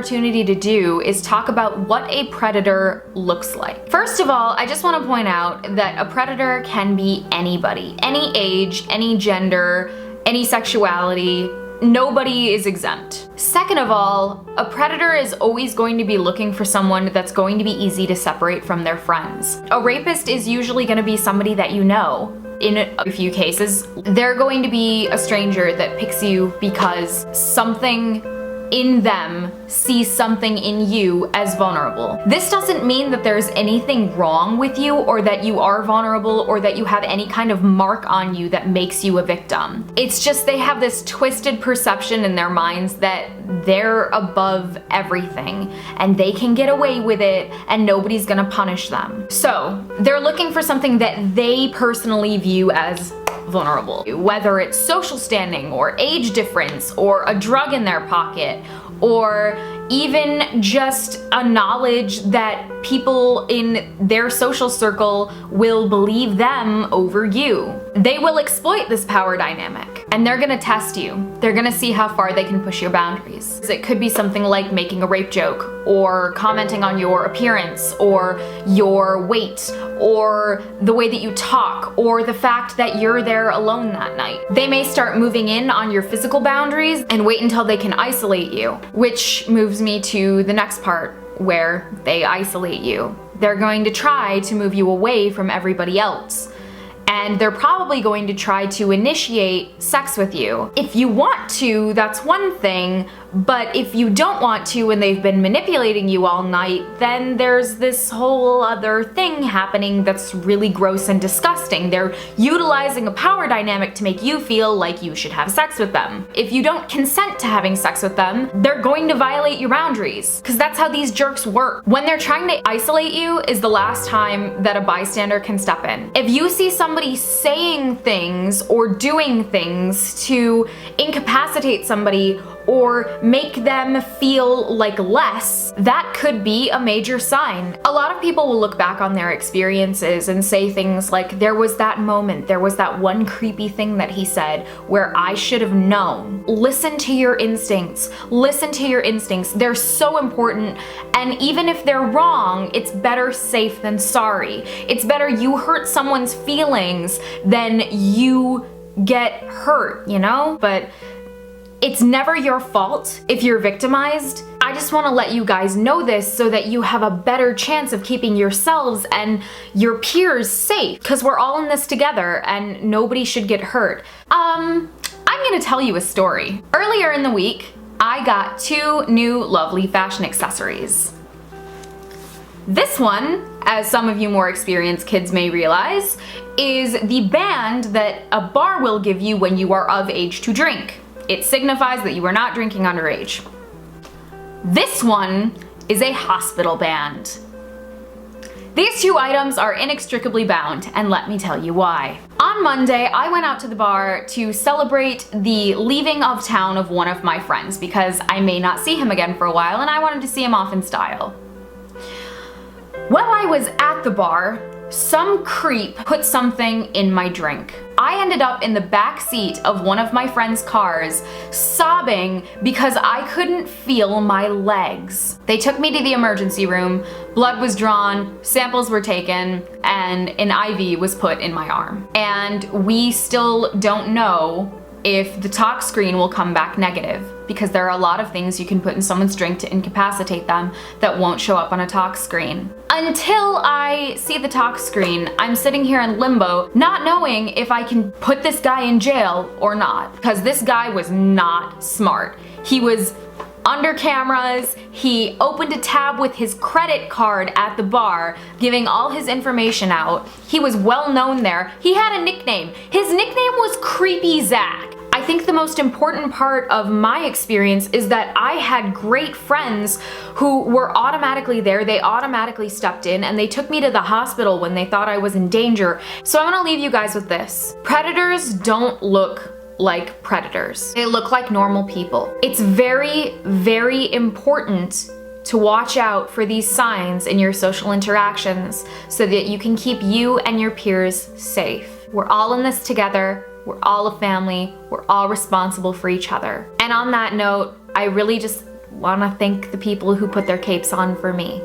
opportunity to do is talk about what a predator looks like. First of all, I just want to point out that a predator can be anybody, any age, any gender, any sexuality. Nobody is exempt. Second of all, a predator is always going to be looking for someone that's going to be easy to separate from their friends. A rapist is usually going to be somebody that you know. In a few cases, they're going to be a stranger that picks you because something in them sees something in you as vulnerable. This doesn't mean that there's anything wrong with you or that you are vulnerable or that you have any kind of mark on you that makes you a victim. It's just they have this twisted perception in their minds that they're above everything and they can get away with it and nobody's gonna punish them. So they're looking for something that they personally view as vulnerable, whether it's social standing or age difference or a drug in their pocket or even just a knowledge that people in their social circle will believe them over you. They will exploit this power dynamic and they're gonna test you. They're gonna see how far they can push your boundaries. It could be something like making a rape joke or commenting on your appearance or your weight or the way that you talk or the fact that you're there alone that night. They may start moving in on your physical boundaries and wait until they can isolate you, which moves me to the next part where they isolate you. They're going to try to move you away from everybody else. And they're probably going to try to initiate sex with you. If you want to, that's one thing, but if you don't want to and they've been manipulating you all night, then there's this whole other thing happening that's really gross and disgusting. They're utilizing a power dynamic to make you feel like you should have sex with them. If you don't consent to having sex with them, they're going to violate your boundaries, because that's how these jerks work. When they're trying to isolate you is the last time that a bystander can step in. If you see somebody saying things or doing things to incapacitate somebody or make them feel like less, that could be a major sign. A lot of people will look back on their experiences and say things like, there was that moment, there was that one creepy thing that he said where I should have known. Listen to your instincts. Listen to your instincts. They're so important, and even if they're wrong, it's better safe than sorry. It's better you hurt someone's feelings than you get hurt, you know? But it's never your fault if you're victimized. I just want to let you guys know this so that you have a better chance of keeping yourselves and your peers safe, because we're all in this together and nobody should get hurt. I'm gonna tell you a story. Earlier in the week, I got 2 new lovely fashion accessories. This one, as some of you more experienced kids may realize, is the band that a bar will give you when you are of age to drink. It signifies that you are not drinking underage. This one is a hospital band. These 2 items are inextricably bound, and let me tell you why. On Monday, I went out to the bar to celebrate the leaving of town of one of my friends because I may not see him again for a while and I wanted to see him off in style. While I was at the bar, some creep put something in my drink. I ended up in the back seat of one of my friend's cars, sobbing because I couldn't feel my legs. They took me to the emergency room, blood was drawn, samples were taken, and an IV was put in my arm. And we still don't know if the tox screen will come back negative, because there are a lot of things you can put in someone's drink to incapacitate them that won't show up on a tox screen. Until I see the tox screen, I'm sitting here in limbo, not knowing if I can put this guy in jail or not, because this guy was not smart. He was under cameras, he opened a tab with his credit card at the bar, giving all his information out. He was well known there. He had a nickname. His nickname was Creepy Zach. I think the most important part of my experience is that I had great friends who were automatically there. They automatically stepped in and they took me to the hospital when they thought I was in danger. So I'm gonna leave you guys with this. Predators don't look like predators. They look like normal people. It's very, very important to watch out for these signs in your social interactions so that you can keep you and your peers safe. We're all in this together. We're all a family. We're all responsible for each other. And on that note, I really just want to thank the people who put their capes on for me.